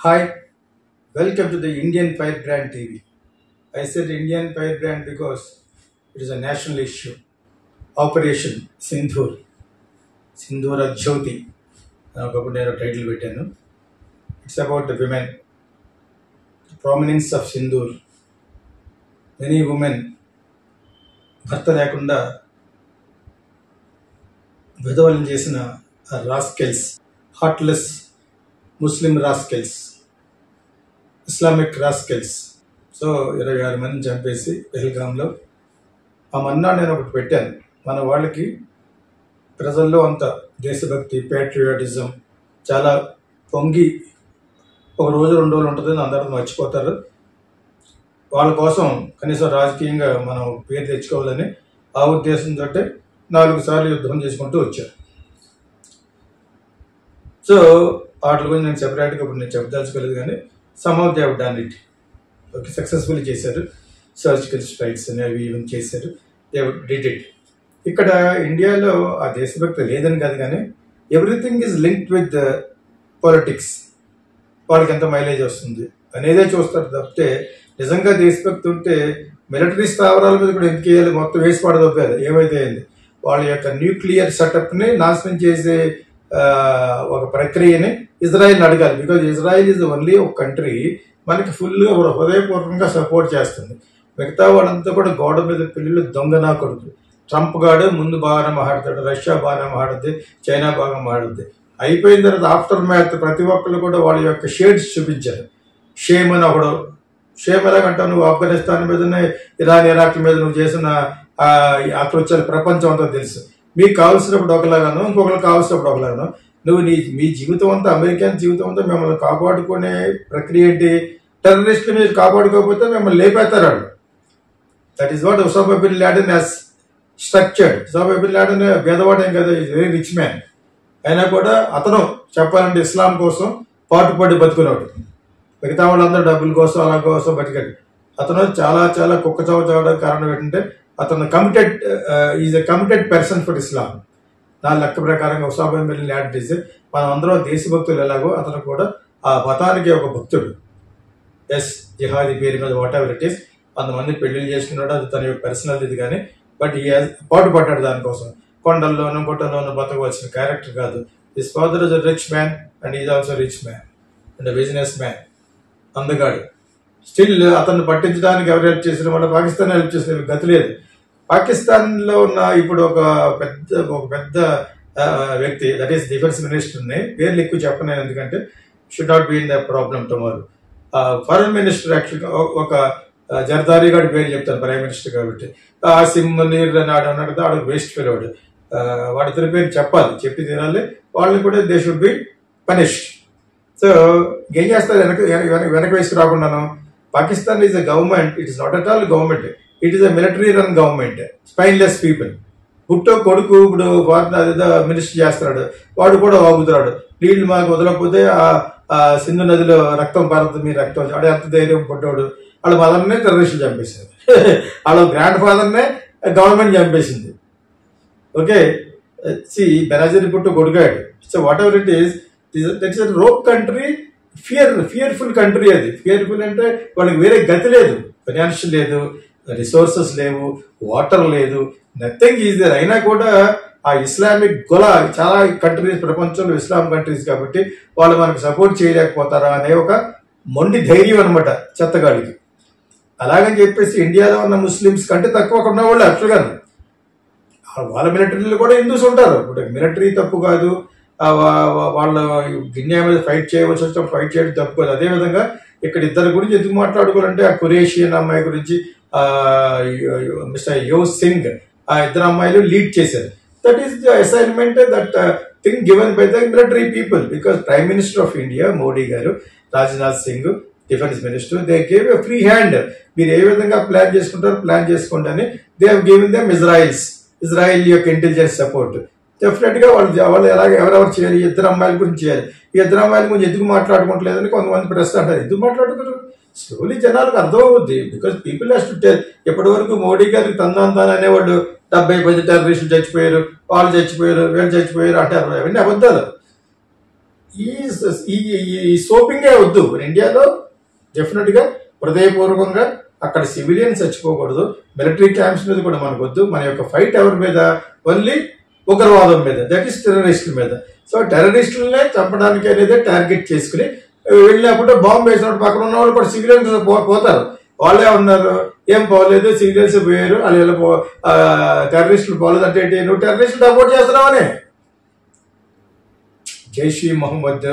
Hi, welcome to the Indian Firebrand TV. I said Indian Firebrand because it is a national issue. Operation Sindhur, Sindhura Jyoti. ఒకప్పుడు నేను title పెట్టాను. It's about the women, the prominence of Sindhur. Many women భర్త లేకుండా విధవలను చేసిన rascals, heartless ముస్లిం rascals, Islamic rascals. So 26 మందిని చంపేసి పెహల్గాంలో ఆ మన్నాడు నేను ఒకటి పెట్టాను. మన వాళ్ళకి ప్రజల్లో అంత దేశభక్తి, పేట్రియాటిజం చాలా పొంగి ఒక రోజు 2 రోజులు ఉంటుందని అందరూ మర్చిపోతారు. వాళ్ళ కోసం కనీసం రాజకీయంగా మనం పేరు తెచ్చుకోవాలని ఆ ఉద్దేశంతో 4 సార్లు యుద్ధం చేసుకుంటూ వచ్చారు. సో వాటి గురించి నేను సెపరేట్గా ఇప్పుడు నేను చెప్పదలుచుకోలేదు, కానీ some of they have done it. Okay, successful చేశారు. సర్జికల్ స్ట్రైక్స్ అనేవి ఈవెన్ చేశారు. They did it. ఇక్కడ ఇండియాలో ఆ దేశభక్తి లేదని కాదు, కానీ everything is linked with politics. వాళ్ళకి ఎంత మైలేజ్ వస్తుంది అనేదే చూస్తారు తప్పితే నిజంగా దేశభక్తి ఉంటే మిలిటరీ స్థావరాల మీద కూడా ఎందుకు వేయాలి, మొత్తం వేసి పడదొప్పారు. ఏమైతే అయింది, వాళ్ళ యొక్క న్యూక్లియర్ సెటప్ని నాశనం చేసే ఒక ప్రక్రియని ఇజ్రాయిల్ని అడగాలి. బికాజ్ ఇజ్రాయిల్ ఈజ్ ఓన్లీ ఒక కంట్రీ మనకి ఫుల్గా హృదయపూర్వకంగా సపోర్ట్ చేస్తుంది. మిగతా వాళ్ళంతా కూడా గోడ మీద పిల్లలు దొంగ నా కొడుకు. ట్రంప్ గాడు ముందు బాగానే మాట్లాడతాడు, రష్యా బాగానే మాట్లాడుద్ది, చైనా బాగా మాట్లాడుద్ది. అయిపోయిన తర్వాత ఆఫ్టర్ మ్యాచ్ ప్రతి ఒక్కరు కూడా వాళ్ళ యొక్క షేడ్స్ చూపించారు. షేమ్ అని ఒకడు, షేమ్ ఎలాగంటావు, నువ్వు ఆఫ్ఘనిస్తాన్ మీదనే ఇరాన్ ఇరాక్ మీద నువ్వు చేసిన అకృత్యాలు ప్రపంచం అంతా తెలుసు. మీకు కావాల్సినప్పుడు ఒకలాగాను, ఇంకొకరికి కావాల్సినప్పుడు ఒకలాగాను. నువ్వు మీ జీవితం అంతా, అమెరికన్ జీవితం అంతా మిమ్మల్ని కాపాడుకునే ప్రక్రియ ఏంటి? టెర్రరిస్టులు మీరు కాపాడుకోకపోతే మిమ్మల్ని లేపేస్తారు వాళ్ళు. That is what Osama bin Laden has structured. Osama bin Laden పేదవాడేం కదా, ఈజ్ వెరీ రిచ్ మ్యాన్. అయినా కూడా అతను చెప్పాలంటే ఇస్లాం కోసం పాటుపడి బతుకున్నాడు. మిగతా వాళ్ళందరూ డబ్బుల కోసం అలా కోసం బతికాడు. అతను చాలా చాలా కుక్క చావు చావడానికి కారణం ఏంటంటే అతను committed, is a committed person for Islam. నా లెక్క ప్రకారంగా ఒసామా బిన్ లాడెన్ ఇస్, మనం అందరూ దేశభక్తులు ఎలాగో అతను కూడా ఆ మతానికి ఒక భక్తుడు. ఎస్, జిహాదీ పేరు మీద వాట్ ఎవర్ ఇట్ ఈస్, అంతమంది పెళ్లిళ్ళు చేసుకున్నాడు, అది తన పర్సనల్ ఇది. కానీ బట్ ఈ పాటు పడ్డాడు దానికోసం. కొండల్లోనూ గుట్టల్లోనూ బతకవలసిన క్యారెక్టర్ కాదు. His father is a rich man and is also rich man and business man. అందగాడు. స్టిల్ అతన్ని పట్టించడానికి ఎవరు హెల్ప్ చేసిన వాళ్ళు పాకిస్తాన్ హెల్ప్ చేసిన గతి లేదు. పాకిస్తాన్లో ఉన్న ఇప్పుడు ఒక పెద్ద వ్యక్తి, దట్ ఈస్ డిఫెన్స్ మినిస్టర్ని, పేర్లు ఎక్కువ చెప్పను ఎందుకంటే should not be in the problem tomorrow. Foreign minister యాక్చువల్గా ఒక జర్దారీ గారి పేరు చెప్తాను, ప్రైమ్ మినిస్టర్ కాబట్టి. ఆసిమ్ మునీర్ అని అన్నాడు కదా, ఆడు వేస్ట్ ఫెయిల్. వాడి ఇతని పేరు చెప్పాలి, చెప్పి తినాలి. వాళ్ళని కూడా they should be punished. So ఏం చేస్తారు, వెనక వేసుకు రాకుండాను. Pakistan is a government, it is not at all government, it is a military run government. Spineless people. పుట్టో కొడుకు ఇప్పుడు అదేదో మినిస్టర్ చేస్తున్నాడు, వాడు కూడా వాగుతున్నాడు. నీళ్లు మాకు వదలకపోతే ఆ సింధు నదిలో రక్తం పారుతుంది, మీ రక్తం. వాడు ఎంత ధైర్యం పుట్టాడు. వాళ్ళ మదర్నే టెర్రరిస్టులు చంపేశారు. వాళ్ళ గ్రాండ్ ఫాదర్నే గవర్నమెంట్ చంపేసింది. ఓకే, సి బెనాజర్ పుట్టు కొడుకాడు. So whatever it is, that's a rogue country, fearful country. అది ఫియర్ఫుల్ అంటే వాళ్ళకి వేరే గతి లేదు, ఫైనాన్షియల్ లేదు, రిసోర్సెస్ లేవు, వాటర్ లేదు, నథింగ్ ఈజ్ దేర్. అయినా కూడా ఆ ఇస్లామిక్ గొల చాలా కంట్రీస్, ప్రపంచంలో ఇస్లాం కంట్రీస్ కాబట్టి వాళ్ళు మనకు సపోర్ట్ చేయలేకపోతారా అనే ఒక మొండి ధైర్యం అనమాట చెత్తగాడికి. అలాగని చెప్పేసి ఇండియాలో ఉన్న ముస్లిమ్స్ కంటే తక్కువ ఉన్న వాళ్ళు యాక్చువల్గా వాళ్ళ మిలిటరీలో కూడా హిందూస్ ఉంటారు. ఇప్పుడు మిలిటరీ తప్పు కాదు, వాళ్ళ ఇండియా మీద ఫైట్ చేయవలసి వచ్చిన ఫైట్ చేయడం తప్పు కాదు. అదేవిధంగా ఇక్కడ ఇద్దరి గురించి ఎందుకు మాట్లాడుకోవాలంటే ఆ కురేషియన్ అమ్మాయి గురించి మిస్టర్ యో సింగ్, ఆ ఇద్దరు అమ్మాయిలు లీడ్ చేశారు. That is the assignment, that thing given by the military people. Because prime minister of India Modi garu, Rajnath Singh defence minister, they gave a free hand. మీరు ఏ విధంగా ప్లాన్ చేసుకుంటారో ప్లాన్ చేసుకోండి అని they have given them Israel యొక్క intelligence support. Definite గా వాళ్ళు ఎవరెవరు చేయాలి, ఇద్దరు అమ్మాయిల గురించి చేయాలి. ఈ ఇద్దరు అమ్మాయిల గురించి ఎందుకు మాట్లాడుకోవట్లేదని కొంతమంది ప్రశ్న అంటారు. ఎందుకు మాట్లాడుతున్నారు? స్లోలీ జనాలకు అర్థం అవుద్ది. Because people has to tell. ఎప్పటి వరకు మోడీ గారికి తందాను అనేవాళ్ళు 70 టెర్రరిస్టులు చచ్చిపోయారు, వాళ్ళు చచ్చిపోయారు, వీళ్ళు చచ్చిపోయారు అంటారు. అవన్నీ అబద్ధాలు. ఈ ఈ సోపింగే వద్దు ఇండియాలో. డెఫినెట్గా హృదయపూర్వకంగా అక్కడ సివిలియన్స్ చచ్చిపోకూడదు, మిలిటరీ క్యాంప్స్ మీద కూడా మనకు వద్దు. మన యొక్క ఫైట్ ఎవరి మీద? ఓన్లీ ఉగ్రవాదం మీద, దట్ ఈస్ టెర్రరిస్టుల మీద. సో టెర్రరిస్టులనే చంపడానికి అనేది టార్గెట్ చేసుకుని వెళ్ళినప్పుడు బాంబు వేసినప్పుడు పక్కన ఉన్న వాళ్ళు కూడా సివిలియన్స్ పోతారు. వాళ్ళే ఉన్నారు, ఏం పోలేదు, సివిలియన్స్ పోయారు, వాళ్ళు టెర్రరిస్టులు పోలేదు అంటే ఏంటి? నువ్వు టెర్రరిస్టులు సపోర్ట్ చేస్తున్నావని. జైష్ ఈ మొహమ్మద్,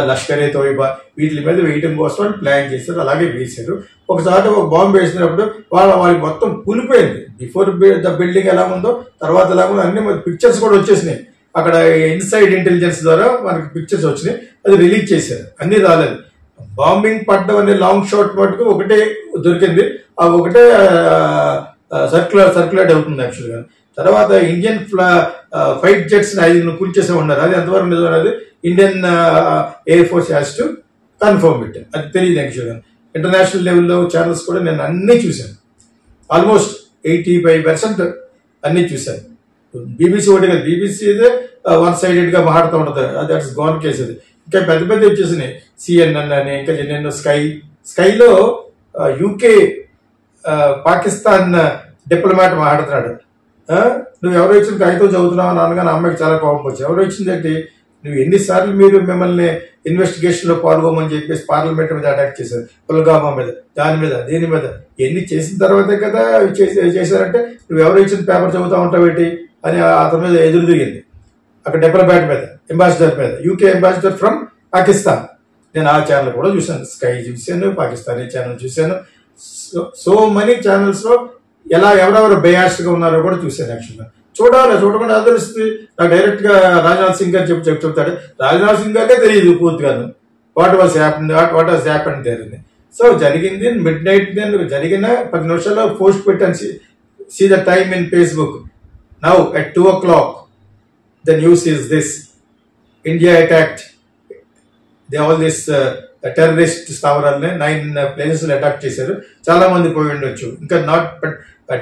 లష్కరే తోయిబా వీటి మీద వేయటం కోసం వాళ్ళు ప్లాన్ చేశారు, అలాగే వేశారు. ఒకసారి ఒక బాంబు వేసినప్పుడు వాళ్ళకి మొత్తం కూలిపోయింది. బిఫోర్ ద బిల్డింగ్ ఎలా ఉందో తర్వాత ఎలా ఉందో అన్ని పిక్చర్స్ కూడా వచ్చేసినాయి. అక్కడ ఇన్సైడ్ ఇంటెలిజెన్స్ ద్వారా మనకి పిక్చర్స్ వచ్చినాయి, అది రిలీజ్ చేశారు. అన్ని రాలేదు. బాంబింగ్ పడ్డం అనే లాంగ్ షాట్ మటుకు ఒకటే దొరికింది, ఆ ఒకటే సర్క్యులేట్ అవుతుంది యాక్చువల్గా. తర్వాత ఇండియన్ ఫైట్ జెట్స్ 5 కూల్చేసే ఉన్నారు. అది ఎంతవరకు నిజం అనేది Indian air force has to confirm it. అది తెలియదు యాక్చువల్గా. ఇంటర్నేషనల్ లెవెల్లో ఛానల్స్ కూడా నేను అన్నీ చూశాను, ఆల్మోస్ట్ 85% అన్నీ చూశాను. బీబీసీ ఒకటి కదా, బీబీసీ వన్ సైడెడ్గా మాట్లాడుతూ ఉంటుంది, దట్స్ గాన్ కేసు. అది ఇంకా పెద్ద పెద్ద వచ్చేసినాయి, CNN అని, ఇంకా నేను స్కైలో యూకే పాకిస్తాన్ డిప్లొమాట్ మాట్లాడుతున్నాడు. నువ్వు ఎవరో ఇచ్చిన కాగితం చదువుతున్నావు అని అనగానే అమ్మాయికి చాలా కోపం వచ్చింది. ఎవరో ఇచ్చిందంటే నువ్వు ఎన్నిసార్లు మీరు మిమ్మల్ని ఇన్వెస్టిగేషన్ లో పాల్గొమని చెప్పేసి పార్లమెంట్ మీద అటాక్ చేశారు, పుల్గామా మీద, దాని మీద, దీని మీద. ఎన్ని చేసిన తర్వాతే కదా చేశారంటే నువ్వు ఎవరో ఇచ్చిన పేపర్ చదువుతా ఉంటావు ఏంటి అని అతని మీద ఎదురు తిరిగింది. అక్కడ డిప్లొమాట్ మీద, అంబాసిడర్ మీద, యూకే అంబాసిడర్ ఫ్రమ్ పాకిస్తాన్. నేను ఆ ఛానల్ కూడా చూశాను, స్కై చూశాను, పాకిస్తానీ ఛానల్ చూశాను. సో మెనీ ఛానల్స్ లో ఎలా ఎవరెవరు బయాస్డ్ గా ఉన్నారో కూడా చూశాను. యాక్చువల్గా చూడకుండా తెలుస్తుంది. నాకు డైరెక్ట్ గా రాజ్నాథ్ సింగ్ గారు చెప్తాడు, రాజ్నాథ్ సింగ్ గారికే తెలియదు పూర్తిగాను what was happen there. So జరిగింది మిడ్ నైట్, నేను జరిగిన 10 నిమిషాల్లో పోస్ట్ పెట్టాను. See the time in Facebook now at 2 o'clock. The news is this: India attacked all this terrorist స్థావరాలని 9 ప్లేసెస్ అటాక్ చేశారు. చాలా మంది పోయి ఉండొచ్చు, ఇంకా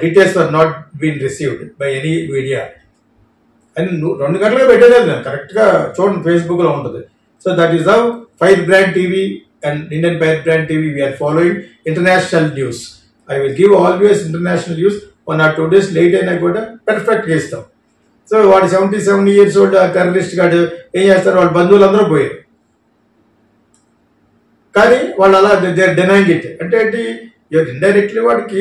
details are not been received by any media అని 2 గంటలుగా పెట్టేది. నేను కరెక్ట్ గా చూడండి, ఫేస్బుక్ లో ఉంటుంది. So that is how Fire Brand TV and Indian Fire Brand TV we are following international news. I will give always international news. 1 or 2 days లేట్ అయినా కూడా పర్ఫెక్ట్ గా ఇస్తాం. సో వాడు 77 years old టెర్రరిస్ట్ గాడు ఏం చేస్తారు, వాళ్ళ బంధువులందరూ పోయారు. కానీ వాళ్ళు అలా డినైంగ్ ఇట్ అంటే ఏంటి, ఇండైరెక్ట్లీ వాడికి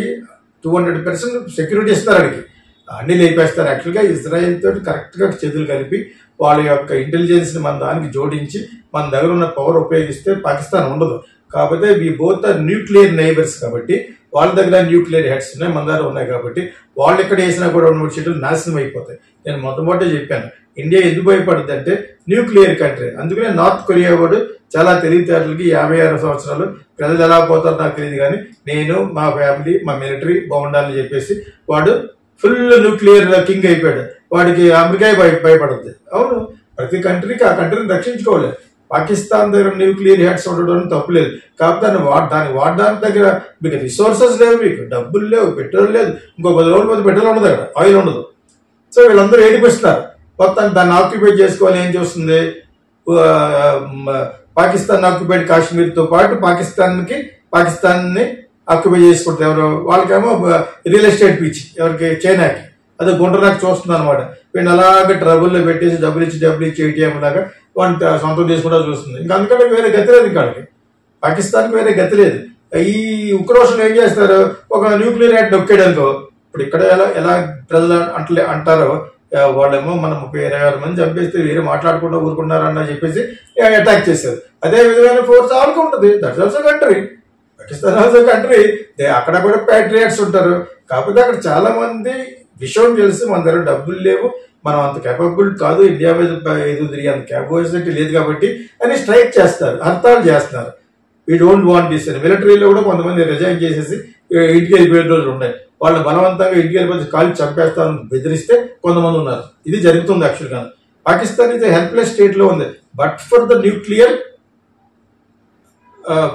200% సెక్యూరిటీ ఇస్తారు, వాడికి అన్ని లేపేస్తారు. యాక్చువల్గా ఇజ్రాయెల్ తోటి కరెక్ట్ గా చేతులు కలిపి వాళ్ళ యొక్క ఇంటెలిజెన్స్ ని మన దానికి జోడించి మన దగ్గర ఉన్న పవర్ ఉపయోగిస్తే పాకిస్తాన్ ఉండదు. కాకపోతే we both are nuclear neighbours కాబట్టి వాళ్ళ దగ్గర న్యూక్లియర్ హెడ్స్ ఉన్నాయి, మన దగ్గర ఉన్నాయి కాబట్టి వాళ్ళు ఎక్కడ వేసినా కూడా 2-3 చెట్లు నాశనం అయిపోతాయి. నేను మొట్టమొదటి చెప్పాను, ఇండియా ఎందుకు భయపడుతుంది అంటే న్యూక్లియర్ కంట్రీ. అందుకనే నార్త్ కొరియా వాడు చాలా తెలివితేటలకి 56 సంవత్సరాలు ప్రజలు ఎలా పోతారో నాకు తెలియదు, కానీ నేను, మా ఫ్యామిలీ, మా మిలిటరీ బాగుండాలని చెప్పేసి వాడు ఫుల్ న్యూక్లియర్ కింగ్ అయిపోయాడు. వాడికి అమెరికా భయపడుతుంది. అవును, ప్రతి కంట్రీకి ఆ కంట్రీని రక్షించుకోవాలి. పాకిస్తాన్ దగ్గర న్యూక్లియర్ హెడ్స్ ఉండడం తప్పులేదు, కాకపోతే దాన్ని వాడడానికి దగ్గర మీకు రిసోర్సెస్ లేవు, మీకు డబ్బులు లేవు, పెట్రోల్ లేదు. ఇంకో 10 రోజుల పోతే పెట్రోల్ ఉండదు, అక్కడ ఆయిల్ ఉండదు. సో వీళ్ళందరూ ఏడిపిస్తున్నారు, మొత్తం దాన్ని ఆక్యుపై చేసుకోవాలి. ఏం చేస్తుంది, పాకిస్తాన్ ఆక్యుపైడ్ కాశ్మీర్తో పాటు పాకిస్తాన్ని ఆక్యుపై చేసుకుంటారు. ఎవరు, వాళ్ళకేమో రియల్ ఎస్టేట్ పిచ్చి, ఎవరికి, చైనాకి. అది గుండ్రనాకు చూస్తుంది అనమాట. వీడిని అలాగే ట్రబుల్లో పెట్టేసి డబ్బులు ఇచ్చి ATM లాగా వాడిని సొంతం చేసుకుంటా చూస్తుంది. ఇంకా అందుకంటే వేరే గతి లేదు, ఇక్కడికి పాకిస్తాన్కి వేరే గతి లేదు. ఈ ఉక్రోషన్లు ఏం చేస్తారు, ఒక న్యూక్లియర్ యాక్ట్ నొక్కాడు అనుకో, ఇప్పుడు ఇక్కడ ఎలా ప్రజలు అంటారో వాళ్ళేమో మనం 30-20 మంది చంపేస్తే వేరే మాట్లాడుకుంటూ ఊరుకున్నారని చెప్పేసి అటాక్ చేశారు. అదే విధమైన ఫోర్స్ వాళ్ళకి ఉంటుంది. That's also country, Pakistan also country. అక్కడ కూడా ప్యాట్రియట్స్ ఉంటారు. కాకపోతే అక్కడ చాలా మంది విషయం తెలిసి మన దగ్గర డబ్బులు లేవు, మనం అంత కేపబుల్ కాదు, ఇండియా మీద ఎదురు తిరిగి అంత క్యాపబిలిటీ లేదు కాబట్టి అని స్ట్రైక్ చేస్తారు, హర్తాలు చేస్తున్నారు. వీ డోంట్ వాంట్ దిస్ అని. మిలిటరీలో కూడా కొంతమంది రిజైన్ చేసేసి ఇంటికి వెళ్ళిపోయే రోజులు ఉన్నాయి. వాళ్ళు బలవంతంగా ఇంటికి వెళ్ళిపోతే కాళ్ళు చంపేస్తారని బెదిరిస్తే కొంతమంది ఉన్నారు. ఇది జరుగుతుంది యాక్చువల్గా. పాకిస్తాన్ ఇది హెల్ప్లెస్ స్టేట్ లో ఉంది. But for the nuclear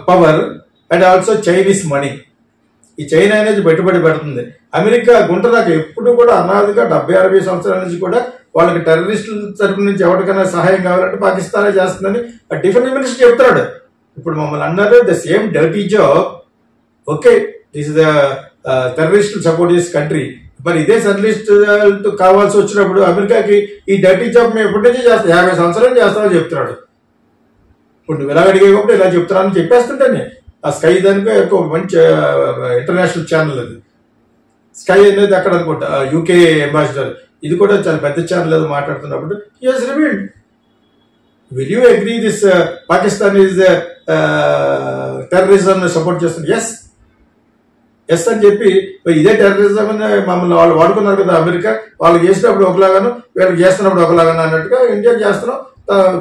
power and also Chinese money, ఈ చైనా అనేది పెట్టుబడి పెడుతుంది. అమెరికా గుంట దాకా ఎప్పుడు కూడా అనాదిగా 70-60 సంవత్సరాల నుంచి కూడా వాళ్ళకి టెర్రరిస్టుల తరపు నుంచి ఎవరికైనా సహాయం కావాలంటే పాకిస్తానే చేస్తుందని డిఫెన్స్ మినిస్టర్ చెప్తున్నాడు. ఇప్పుడు మమ్మల్ని అన్నారు the same dirty job, okay this is the terrorist support చేసే కంట్రీ, మరి ఇదే టెర్రరిస్ట్ కావాల్సి వచ్చినప్పుడు అమెరికాకి ఈ డర్టీ జాబ్ మేము ఎప్పటి నుంచి చేస్తాం, 50 సంవత్సరాలు చేస్తామని చెప్తున్నాడు. ఇప్పుడు నువ్వు ఎలా అడిగేటప్పుడు ఇలా చెప్తున్నానని చెప్పేస్తుంటాను. ఆ స్కై దానికి ఒక మంచి ఇంటర్నేషనల్ ఛానల్ అది, స్కై అనేది అక్కడ అనుకుంటా యూకే అంబాసిడర్, ఇది కూడా చాలా పెద్ద ఛానల్ ఏదో మాట్లాడుతున్నప్పుడు he has revealed will you agree this Pakistan is terrorism support చేస్తుంది. ఎస్ అని చెప్పి ఇదే టెర్రరిజం మమ్మల్ని వాళ్ళు వాడుకున్నారు కదా అమెరికా, వాళ్ళు చేసినప్పుడు ఒకలాగాను వీళ్ళకి చేస్తున్నప్పుడు ఒకలాగాను అన్నట్టుగా ఇండియా చేస్తున్నాం,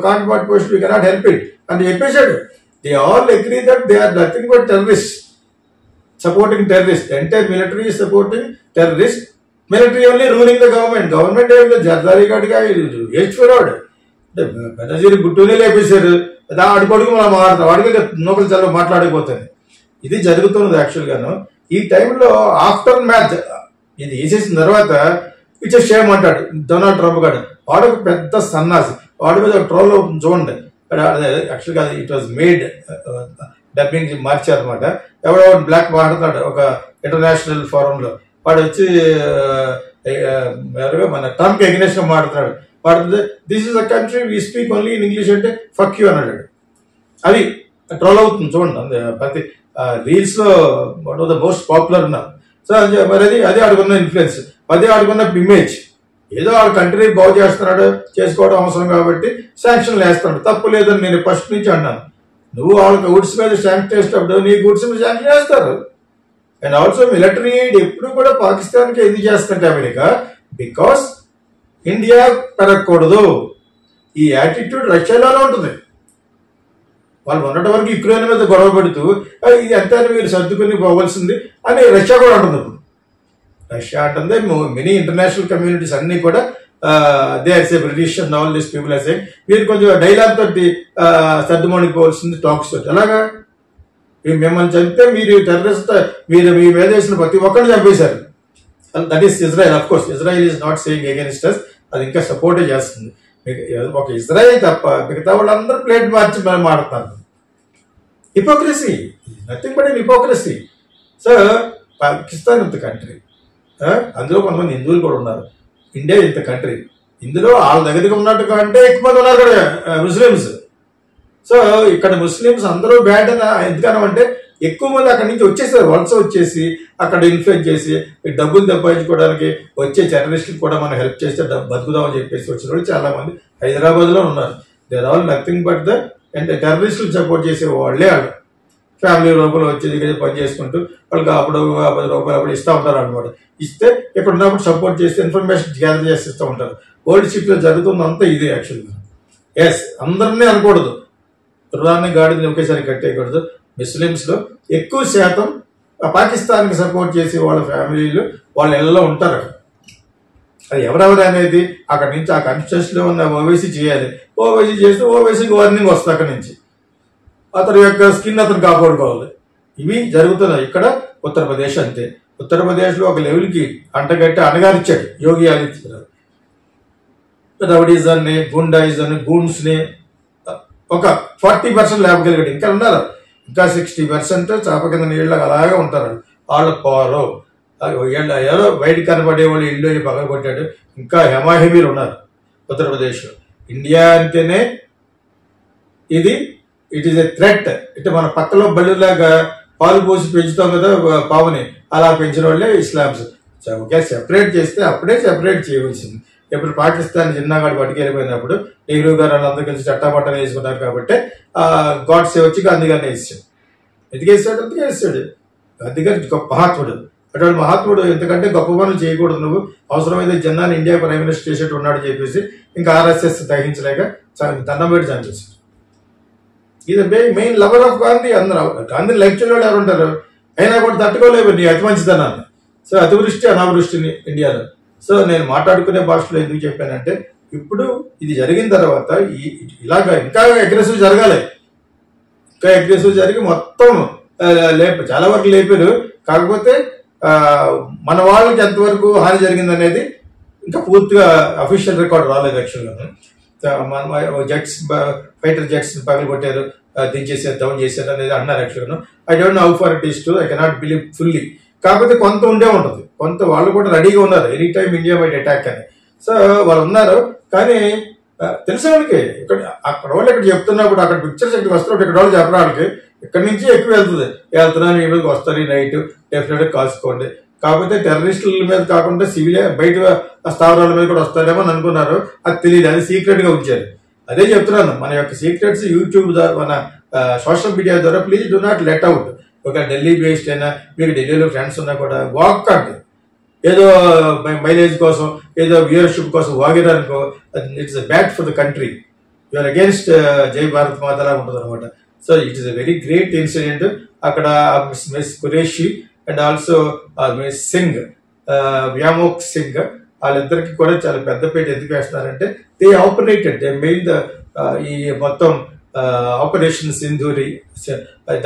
contribute post we cannot help it అని చెప్పేశాడు. They all agree that they are nothing but terrorist supporting terrorist, entire military supporting terrorist, military only ruling the government. Government ఏమి జర్దారీ గాడిగా ఏడ్చిపోయాడు, బెనజీరి గుట్టునే లేపేశారు, ఆడి కొడుకు మనం మాట్లాడతాం, వాడికి నోకలు చదువు మాట్లాడకపోతుంది. ఇది జరుగుతున్నది యాక్చువల్గాను. ఈ టైంలో ఆఫ్టర్ మ్యాచ్ ఇది వేసేసిన తర్వాత ఇట్స్ షేమ్ అంటాడు డొనాల్డ్ ట్రంప్ గారు, వాడు ఒక పెద్ద సన్నాసి, వాడి మీద ఒక ట్రోల్ చూడండి. యాక్చువల్గా ఇట్ వాజ్ మేడ్ డబ్బింగ్ మార్చారు అనమాట. ఎవడో బ్లాక్ మాట్లాడుతున్నాడు ఒక ఇంటర్నేషనల్ ఫోరంలో, వాడు వచ్చి మన ట్రంప్ ఎగ్నెస్ట్ మాట్లాడుతున్నాడు, వాడు this is a country we speak only in English అంటే ఫక్ యూ అన్నాడు. అది ట్రోల్ అవుతుంది చూడండి ప్రతి రీల్స్ లో one of the most popular ఉన్నారు. సో మరి అది ఆడుకున్న ఇన్ఫ్లుయెన్స్, అది ఆడుకున్న ఇమేజ్, ఏదో ఆ కంట్రీ బాగు చేస్తున్నాడు, చేసుకోవడం అవసరం కాబట్టి శాంక్షన్లు వేస్తున్నాడు, తప్పు లేదని నేను ఫస్ట్ నుంచి అన్నాను. నువ్వు వాళ్ళకి గుడ్స్ మీద శాంక్షన్ చేసినప్పుడు నీ గుడ్స్ మీద శాంక్షన్ చేస్తారు. అండ్ ఆల్సో మిలిటరీ ఎయిడ్ ఎప్పుడు కూడా పాకిస్తాన్కి ఎందుకు చేస్తుంటే అమెరికా, బికాస్ ఇండియా పెరగకూడదు, ఈ యాటిట్యూడ్ రష్యాలోనే ఉంటుంది. వాళ్ళు మొన్నటి వరకు యుక్రెయిన్ మీద గొడవ పెడుతూ ఇది ఎంత మీరు సర్దుకుని పోవాల్సింది అని రష్యా కూడా అంటుంది. ఇప్పుడు రష్యా అంటుంది, మెనీ ఇంటర్నేషనల్ కమ్యూనిటీస్ అన్ని కూడా they are say British and all this people are say మీరు కొంచెం డైలాగ్ తోటి సర్దుమణిపోవాల్సింది టాక్స్ తోటి. అలాగా మిమ్మల్ని చంపితే మీరు టెర్రరిస్ట్, మీరు మీ మీద వేసిన ప్రతి ఒక్కరిని చంపేశారు. That is Israel. Of course Israel is not saying against us, అది ఇంకా సపోర్టే చేస్తుంది. ఒక ఇజ్రాయెల్ తప్ప మిగతా వాళ్ళందరూ ప్లేట్ మార్చి మాట్లాడుతున్నారు. Hypocrisy, nothing but hypocrisy. So Pakistan ఇంత కంట్రీ, అందులో కొంతమంది హిందువులు కూడా ఉన్నారు. ఇండియా ఇంత కంట్రీ, ఇందులో వాళ్ళ దగ్గరికి ఉన్నట్టుగా అంటే ఎక్కువ మంది ఉన్నారు కూడా ముస్లిమ్స్. సో ఇక్కడ ముస్లిమ్స్ అందరూ బ్యాడ్ అని ఎందుకనంటే ఎక్కువ మంది అక్కడి నుంచి వచ్చేసారు, వలస వచ్చేసి అక్కడ ఇన్ఫ్లుయెన్స్ చేసి డబ్బులు సంపాదించుకోవడానికి వచ్చే టెర్రరిస్టులు కూడా మనం హెల్ప్ చేస్తే బతుకుదామని చెప్పేసి వచ్చిన వాళ్ళు చాలా మంది హైదరాబాద్ లో ఉన్నారు. They are all nothing but the టెర్రరిస్టులు సపోర్ట్ చేసే వాళ్ళే. వాళ్ళు ఫ్యామిలీ రూపాయలు వచ్చేది పని చేసుకుంటూ వాళ్ళకి అప్పుడు 10 రూపాయలు అప్పుడు ఇస్తూ ఉంటారు అనమాట. ఇస్తే ఇక్కడ ఉన్నప్పుడు సపోర్ట్ చేస్తే ఇన్ఫర్మేషన్ గ్యాదర్ చేసి ఇస్తూ ఉంటారు. వరల్డ్ షిప్ లో జరుగుతుందంతా ఇదే యాక్చువల్గా. ఎస్, అందరినీ అనకూడదు, తుర్రాన్ని గాడిని ఒకేసారి కట్టేయకూడదు. ముస్లిమ్స్ లో ఎక్కువ శాతం పాకిస్తాన్ కి సపోర్ట్ చేసి వాళ్ళ ఫ్యామిలీలు వాళ్ళ ఇళ్లలో ఉంటారు. అది ఎవరెవరు అనేది అక్కడి నుంచి ఆ కాన్స్టిట్యూషన్ లో ఉన్న ఓవైసీ చేయాలి. ఓవైసీ చేస్తే ఓవైసీకి వార్నింగ్ వస్తుంది అక్కడి నుంచి, అతని యొక్క స్కిన్ అతను కాపాడుకోవాలి. ఇవి జరుగుతున్నాయి. ఇక్కడ ఉత్తరప్రదేశ్ అంతే. ఉత్తరప్రదేశ్ లో ఒక లెవెల్ కి అంటగట్టి అణగారిచ్చాడు యోగి ఆదిత్యనాథ్. రౌడీజాన్ని, గుండాయిజాన్ని, గూన్స్ ని ఒక 40% లేపగలిగాడు. ఇంకా ఉన్నారు, ఇంకా 60% చాప కింద నీళ్ళకి అలాగే ఉంటారు. వాళ్ళు పోరు, ఎవరో బయట కనబడే వాళ్ళు ఇల్లు పగల కొట్టాడు. ఇంకా హెమాహెమీలు ఉన్నారు ఉత్తరప్రదేశ్ లో. ఇండియా అంటేనే ఇట్ ఈస్ ఎ థ్రెట్. ఇటు మన పక్కలో బళ్ళులాగా పాలు పోసి పెంచుతాం కదా పావుని, అలా పెంచిన వాళ్ళే ఇస్లామ్స్. ఓకే, సెపరేట్ చేస్తే అప్పుడే సెపరేట్ చేయవలసింది. ఇప్పుడు పాకిస్తాన్ చిన్నగాడు పట్టుకెళ్ళిపోయినప్పుడు నెహ్రూ గారు వాళ్ళందరూ కలిసి చట్టాపట్టలు వేసుకున్నారు కాబట్టి గాడ్సే వచ్చి గాంధీ గారిని వేసాడు. ఎందుకు వేసాడు? అందుకే వేసాడు. గాంధీ గారు గొప్ప మహాత్ముడు. అటువంటి మహాత్ముడు ఎందుకంటే గొప్ప పనులు చేయకూడదు, నువ్వు అవసరమైతే జన్నాన్ని ఇండియా ప్రైమ్ మినిస్టర్ చేసేట్టు ఉన్నాడు చెప్పేసి ఇంకా ఆర్ఎస్ఎస్ తగ్గించలేక దండం పెట్టి చంపేశాడు. ఇది మెయిన్ లవర్ ఆఫ్ గాంధీ. అందరూ గాంధీ లెక్చర్ వాళ్ళు ఎవరు ఉంటారు, అయినా కూడా తట్టుకోలేవు నీ అతి మంచిదనాన్ని. సో అతివృష్టి అనావృష్టిని ఇండియాలో. సో నేను మాట్లాడుకునే భాషలో ఎందుకు చెప్పానంటే ఇప్పుడు ఇది జరిగిన తర్వాత ఇలాగా ఇంకా అగ్రెసివ్ జరగాలి. ఇంకా అగ్రెసివ్ జరిగి మొత్తం చాలా వరకు లేపారు. కాకపోతే మన వాళ్ళకి ఎంతవరకు హాని జరిగింది అనేది ఇంకా పూర్తిగా అఫీషియల్ రికార్డ్ రాలేదు యాక్చువల్గా. జెట్స్ ఫైటర్ జెట్స్ పగలు కొట్టారు, దించేసారు, డౌన్ చేశారు అనేది అన్నారు యాక్చువల్గా. I don't know how far it is to, I cannot believe fully. కాకపోతే కొంత ఉండే ఉంటుంది, కొంత వాళ్ళు కూడా రెడీగా ఉన్నారు any time India might attack అని. సో వాళ్ళు ఉన్నారు. కానీ తెలిసిన వాళ్ళకి ఇక్కడ అక్కడ వాళ్ళు ఇక్కడ చెప్తున్నప్పుడు అక్కడ పిక్చర్స్ ఇక్కడ వస్తున్నప్పుడు ఇక్కడ వాళ్ళు చెప్పడం వాళ్ళకి ఇక్కడ నుంచి ఎక్కువ వెళ్తున్నాను ఈ రోజు వస్తారు ఈ నైట్ డెఫినెట్గా కాసుకోండి. కాకపోతే టెర్రరిస్టుల మీద కాకుండా సివిల్ బయట స్థావరాల మీద కూడా వస్తారేమో అని అనుకున్నారు. అది తెలియదు, అది సీక్రెట్ గా ఉంచారు. అదే చెప్తున్నాను, మన యొక్క సీక్రెట్స్ యూట్యూబ్ ద్వారా, మన సోషల్ మీడియా ద్వారా please do not let out. ఒక ఢిల్లీ బేస్డ్ అయినా మీకు ఢిల్లీలో ఫ్రెండ్స్ ఉన్నా కూడా వాక్కండి. ఏదో మైలేజ్ కోసం ఏదో వ్యూయర్షిప్ కోసం వాగిరనుకో, it's bad for the country. You're against Jai Bharat మాతలా ఉంటుంది అనమాట. So it is a very great incident. అక్కడ miss Qureshi and also miss Singh, Vyomika Singh, వాళ్ళిద్దరికి కూడా చాలా పెద్ద పేట ఎందుకు వేస్తున్నారంటే దే ఆపరేటెడ్, దే మెయిన్ ఈ మొత్తం ఆపరేషన్ సింధూరి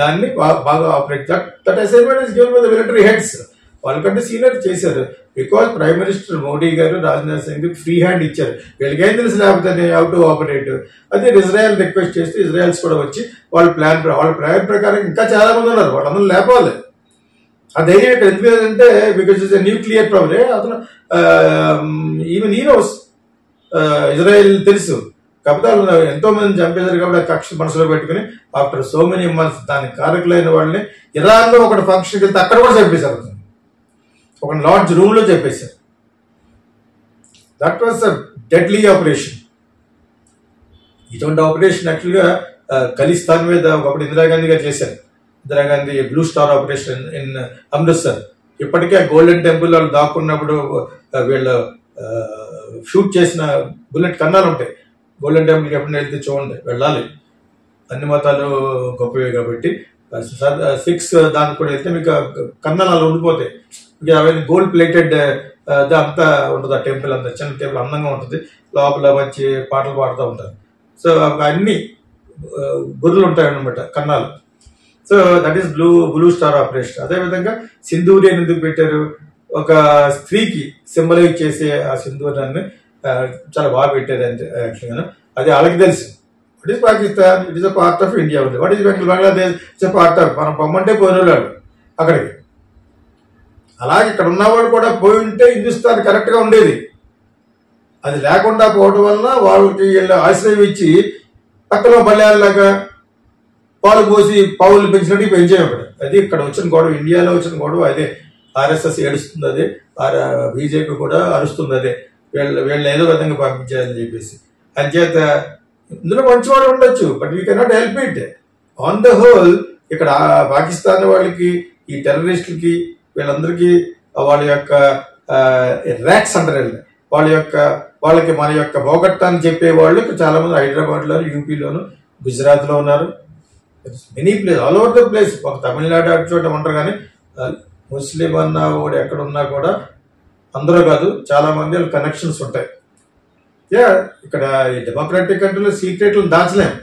దాన్ని బాగా operate that assignment is given by the military heads. వాళ్ళకంటే సీనియర్ చేశారు. Because prime minister Modi garu Rajnath Singh free hand ఇచ్చారు. వీళ్ళకేం తెలుసు లేకపోతే హౌ టు ఆపరేట్. అదే ఇజ్రాయెల్ రిక్వెస్ట్ చేస్తే ఇజ్రాయల్స్ కూడా వచ్చి వాళ్ళ ప్లాన్ ప్రకారం ఇంకా చాలా మంది ఉన్నారు, వాళ్ళందరూ లేపాలి. ఆ ధైర్యం ఇక్కడ ఎందుకు లేదంటే బికాజ్ ఇట్స్ న్యూక్లియర్ ప్రాబ్లం. అతను ఈవెన్ హీరోస్ ఇజ్రాయెల్ తెలుసు, కాకపోతే వాళ్ళు ఎంతో మంది చంపేశారు కాబట్టి కక్ష మనసులో పెట్టుకుని ఆఫ్టర్ సో మెనీ మంత్స్ దానికి కారకులైన వాళ్ళని ఇరాన్ లో ఒక ఫంక్షన్కి వెళ్తే అక్కడ కూడా చంపేశారు. ఒక లాడ్జ్ రూమ్ లో చెప్పేశారు. That was a deadly operation. ఇటువంటి ఆపరేషన్ యాక్చువల్గా ఖలిస్తాన్ మీద ఒకప్పుడు ఇందిరాగాంధీ గారు చేశారు. Indira Gandhi blue star operation in Amritsar. ఇప్పటికే గోల్డెన్ టెంపుల్ వాళ్ళు దాక్కున్నప్పుడు వీళ్ళు షూట్ చేసిన బుల్లెట్ కన్నాలు ఉంటాయి. గోల్డెన్ టెంపుల్కి ఎప్పుడైనా వెళ్తే చూడండి, వెళ్ళాలి. అన్ని మతాలు గొప్పవే కాబట్టి 6 దానికి కూడా వెళ్తే మీకు కన్నాలు అలా ఉండిపోతాయి. అవన్నీ గోల్డ్ ప్లేటెడ్ అంతా ఉంటుంది. ఆ టెంపుల్ అంతా చిన్న టెంపుల్ అందంగా ఉంటుంది. లోపల మంచి పాటలు పాడుతూ ఉంటారు. సో అన్ని గుర్రెలు ఉంటాయి అన్నమాట కన్నాలు. So that is blue star operation. అదేవిధంగా సింధూరి అని ఎందుకు పెట్టారు? ఒక స్త్రీకి సింబలైజ్ చేసే ఆ సింధూరాన్ని చాలా బాగా పెట్టారు అంటే యాక్చువల్గా. అది వాళ్ళకి తెలుసు. What is Pakistan, it is a part of India ఉంది. What is Bangladesh, it's a part of, మనం పొమ్మంటే పోయినోళ్ళు అక్కడికి. అలాగే ఇక్కడ ఉన్నవాడు కూడా పోయి ఉంటే హిందుస్థాన్ కరెక్ట్ గా ఉండేది. అది లేకుండా పోవడం వలన వాళ్ళకి ఆశ్రయం ఇచ్చి పక్కన బల్యాలాగా పాలు పోసి పావులు పెంచినట్టు పెంచాం ఇక్కడ. అది ఇక్కడ వచ్చిన గొడవ, ఇండియాలో వచ్చిన గొడవ అదే. ఆర్ఎస్ఎస్ ఏడుస్తుంది అదే, బీజేపీ కూడా అరుస్తుంది అదే, వీళ్ళు ఏదో విధంగా పంపించారని చెప్పేసి. అంచేత ఇందులో మంచివాడు ఉండొచ్చు, but we cannot help it. On the whole ఇక్కడ పాకిస్తాన్ వాళ్ళకి, ఈ టెర్రరిస్టులకి, వీళ్ళందరికీ వాళ్ళ యొక్క ర్యాక్స్ అంటారు. వాళ్ళకి మన యొక్క భోగట్టాన్ని చెప్పే వాళ్ళు చాలా మంది హైదరాబాద్ లోను, యూపీలోను, గుజరాత్ లో ఉన్నారు. Many place, all over the place. ఒక తమిళనాడు అటు చోట ఉంటారు. కానీ ముస్లిం అన్నా కూడా ఎక్కడ ఉన్నా కూడా అందరూ కాదు, చాలా మంది వాళ్ళ కనెక్షన్స్ ఉంటాయి. ఇక్కడ ఈ డెమోక్రాటిక్ కంట్రీలో సీక్రెట్లు దాచలేం.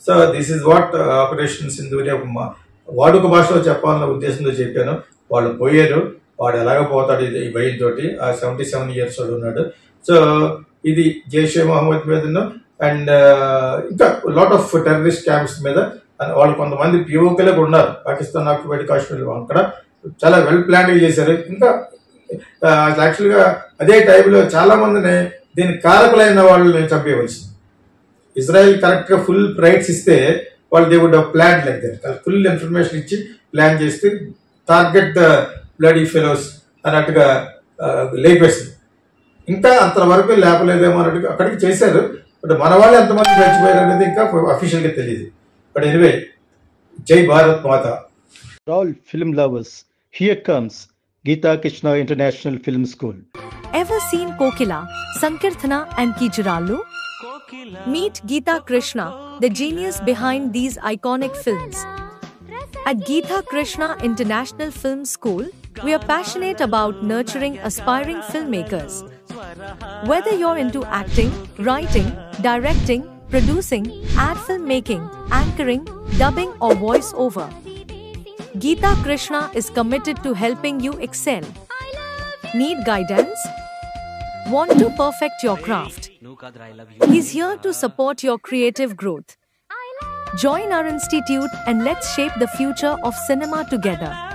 So this is what operation సింధూరి వాడుక భాషలో చెప్పాలన్న ఉద్దేశంతో చెప్పాను. వాళ్ళు పోయారు, వాడు ఎలాగ పోతాడు ఈ భయంతో. ఆ 77 years వాడు ఉన్నాడు. సో ఇది జైషే మహమ్మద్ మీద అండ్ ఇంకా లాట్ ఆఫ్ టెర్రరిస్ట్ క్యాంప్స్ మీద వాళ్ళు కొంతమంది పిఓకలే ఉన్నారు. పాకిస్తాన్ ఆక్యుపైడ్ కాశ్మీర్ అక్కడ చాలా వెల్ ప్లాన్డ్ చేశారు. ఇంకా యాక్చువల్గా అదే టైంలో చాలా మందిని దీనికి కారకులైన వాళ్ళని చంపేయవలసింది. ఇజ్రాయెల్ కరెక్ట్ గా ఫుల్ రైట్స్ ఇస్తే వాళ్ళు they would have plan like that. Full information ఇచ్చి ప్లాన్ చేస్తే టార్గెట్ ద బ్లడీ ఫెలోస్ అన్నట్టుగా లేపేసింది. ఇంకా అంతవరకు లేపలేదేమో అన్నట్టుగా అక్కడికి చేశారు. బట్ మన వాళ్ళు ఎంతమంది చచ్చిపోయారు అనేది ఇంకా అఫీషియల్ గా తెలియదు. బట్ ఎనివే, జై భారత్ మాత. All film lovers, here comes Geeta Krishna International Film School. Ever seen Kokila, Sankirthana and Kijuralu? Meet Geeta Krishna, the genius behind these iconic films. At Geeta Krishna International Film School, we are passionate about nurturing aspiring filmmakers. Whether you're into acting, writing, directing, producing, ad filmmaking, anchoring, dubbing or voice over, Geeta Krishna is committed to helping you excel. Need guidance? Want to perfect your craft? He's here to support your creative growth. Join our institute and let's shape the future of cinema together.